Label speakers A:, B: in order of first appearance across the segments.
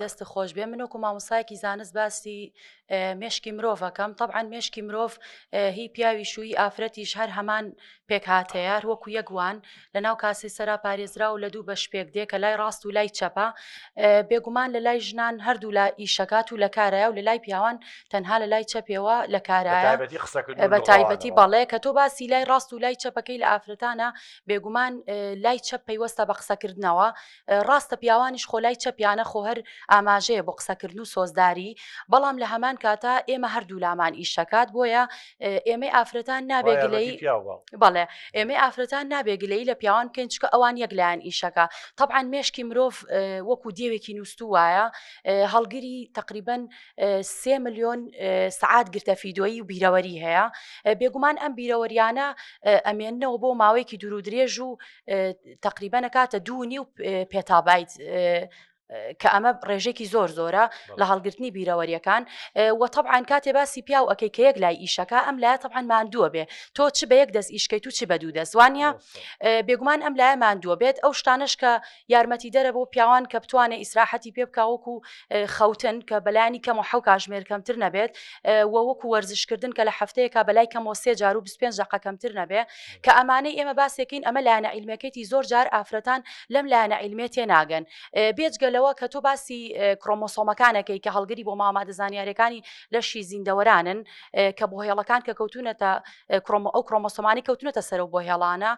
A: دەست خۆش بێ منوەکو مامۆسایەکی زانست باسی مێشکی مرۆڤەکەم طبعاً مێشکی مرۆڤ هی پیاوی شووی ئافرەتیش هەر هەمان پێک هاتەیە وەکو یەکوان لە ناو کاسی سەرا پارێزرا و لە دوو بەش پێک دێ کە لای ڕاست و لای چەپە بێگومان لە لای ژنان هەردوو لە ئیشەکات و لە کارایە و لە لای پیاوان تەنها لە لای چەپێوە لە کارایە بە تایبەتی بەڵێ کە تۆ باسی لای ڕاست و لای چەپەکەی لە ئافرەتانە بێگومان لای چەپ پەیوەستە بە قسەکردنەوە ڕاستە پیاوانیش خۆ لای چەپیانە خۆ هەر ئاماژەیە بۆ قسەکردن و سۆزداری بەڵام لە هەمان کاتە ئێمە هەردوو لامان ئیشەکات بۆیە ئێمەی ئافرەتان نابێگلەی بەڵێ ئێمەی ئافرەتان نابێگلەی لە پیاوان بکەین چکە ئەوان یەکلایەن ئیشەکە طبعاً مێشکی مرۆڤ وەکو دێوێکی نووسست وایە هەڵگری تقریباً 3 ملیۆن سعات گرتە ڤیدۆیی و بیرەوەری هەیە بێگومان ئەم بیرەوەریانە ئەمێننەوە بۆ ماوەیەکی دوور و درێژ و تقریباً نەکاتە 2.5 پێتابایت کە ئەمە ڕێژێکی زۆر زۆرە لە هەڵگرتنی بیرەوەریەکان و طبعاً کاتێ باسی پیاو ئەەکەی کە یەک لای ئیشەکە ئەم لایە طبعاً ماندووە بێ تۆ چ بە یەک دەست ئیشکەیت و چی بە دوو دەست وانە بێگومان ئەم لایە ماندووە بێت ئەو شتانش کە یارمەتی دەرە بۆ پیاوان کە بتوانێت ئیسراحەتی پێ بکاوەکو خەوتن کە بەلایانی کەم و حەو کاژمێر کەمتر نەبێت وەکو وەرزشکردن کە لە هەفتەیەکە بەلای کەمەوە 3 جار و 25 دقیقە کەمتر نەبێ کە ئەمانەی ئێمە باسێکین ئەمە لایەنە عیلمەکەیتی زۆر جار ئافرەتان لەم لایەنە عیلمێ تێناگەن بێجگەلەوە کە تۆ باسی کرۆمۆسۆمەکانەکەی کە هەڵگری بۆ مامادە زانیاریەکانی لەشی زیندەوەرانن کە بۆ هێڵەکان کە کەوتونەتە ئەو کرۆمۆسۆمانی کەوتونەتە سەر و بۆ هێڵانە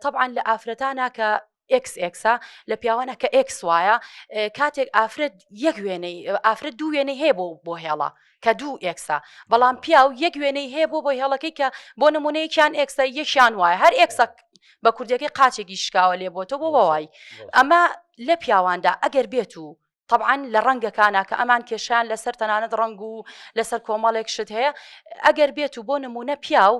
A: طبعاً لە ئافرەتانە کە ئێکسە لە پیاوانە کە ئێکس وایە کاتێک ئافرەت یەک وێنەی ئافرەت دوو وێنەی هەیە بۆ هێڵە کە دوو ئێکسە بەڵام پیاو یەک وێنەی هەیە بۆ هێڵەکەی کە بۆ نمونەیەکیان ئێکسە یەکیان وایە هەر ئێکسە بە کوردەکەی قاچێکی شکاوە لێ بۆ تۆ بۆ بەوای ئەمە لە پیاواندا ئەگەر بێت و طبعاً لە ڕەنگەکانە کە ئەمان کێشیان لەسەر تەنانەت ڕەنگ و لەسەر کۆمەڵێک شت هەیە ئەگەر بێت و بۆ نمونە پیاو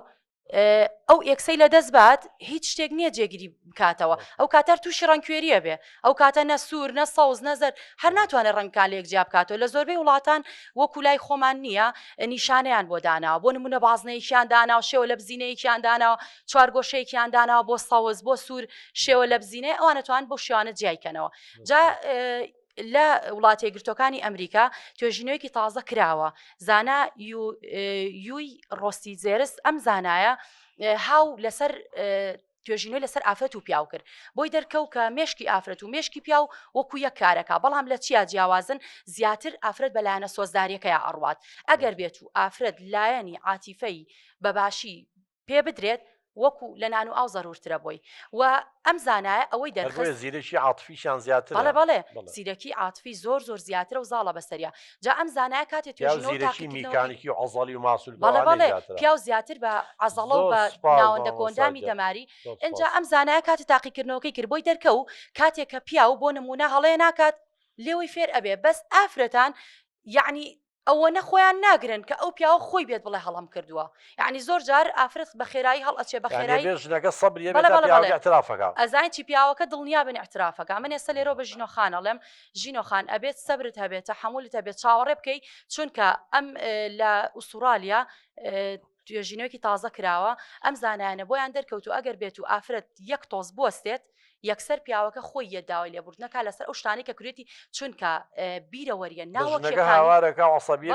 A: ئەو ئێکسەی لە دەست بات هیچ شتێک نییە جێگیری بکاتەوە ئەو کاتەر تووشی ڕەنگکوێریە بێ ئەو کاتە نە سوور نە سەوز نەزەر هەر ناتوانێت ڕەنگکان لە یەکجیا بکاتەوە لە زۆربەی وڵاتان وەکو لای خۆمان نییە نیشانەیان بۆ داناوە بۆ نمونە بازنەیەکیان داناوە شێوە لە بزینەیەکیان داناوە چوارگۆشەیەکیان داناوە بۆ سەوز بۆ سوور شێوە لە بزینێ ئەوانەتوان بۆ شێوانە جیایکەنەوە جا لە وڵاتی یەکگرتوەکانی ئەمریکا توێژینەوەیکی تازە کراوە زانا یوی ڕۆستی زێرس ئەم زانایە هاو لەسەر توێژینەوەی لەسەر ئافرەت و پیاو کرد بۆی دەرکەوت کە مێشکی ئافرەت و مێشکی پیاو وەکو یەک کارەکە بەڵام لە چیا جیاوازن زیاتر ئافرەت بەلایەنە سۆزداریەکەیە ئەڕوات ئەگەر بێت و ئافرەت لایەنی عاتیفەی بەباشی پێ بدرێت وەکو لە نان و ئاو زەرورترە بۆی و ئەم زانایە ئەوەی دەرخست
B: زیرەکی عاتفیشان زیاتر
A: بەڵێ زیرەکی عاتفی زۆر زیاترە و زاڵە بەسەریا جا ئەم زانایە کاتێک
B: توێژینەوەی میکانیکی و عەزەڵی و ماسوول
A: بەڵێ پیاو زیاتر بە عەزەڵە و بە ناوەندە کۆندامی دەماری ئەنجا ئەم زانایە کاتی تاقیکردنەوەکەی کرد بۆی دەرکەوت کاتێک کە پیاو بۆ نمونە هەڵەیە ناکات لێوەی فێر ئەبێ بەس ئافرەتان یعنی ئەوە نەخۆیان ناگرن کە ئەو پیاوە خۆی بێت بڵێ هەڵم کردووە یعنی زۆر جار ئافرەت بە خێرایی هەڵ ئەچێ بە خێرایی ئەزانین چی پیاوەکە دڵنیا بن ئەعترافەکە من ئێستا لێرە بە ژینۆخانەڵێم ژینۆخان ئەبێت سەبرت هەبێت تەحموولت هەبێت چاوەڕێ بکەیت چونکە ئەم لە ئوستورالیا توێژینەوەیکی تازە کراوە ئەم زانایانە بۆیان دەرکەوتو ئەگەر بێت و ئافرەت یەک تۆز بوەستێت یەکسەر پیاوەکە خۆی یەداوای لێبوردنەکە لەسەر ئەو شتانەی کە کوێتی چونکە بیرەوەریە
B: ناوەکەهاوارەکە عەسەبیە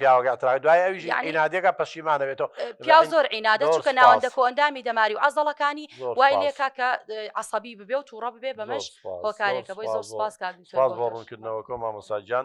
B: پیاوەکە دوای ئەویش عینادێکە پەشیمانە بێتەوە
A: پیاو زۆر عینادە چونکە ناوەندە کۆندامی دەماری و عەزەڵەکانی وای لێکا کە عەسەبی ببێ و تووڕە ببێ بەمەش هۆکارێکە بۆی زۆر سوپاس کاک
B: بۆ ڕوونکردنەوەکە مامۆستا گیان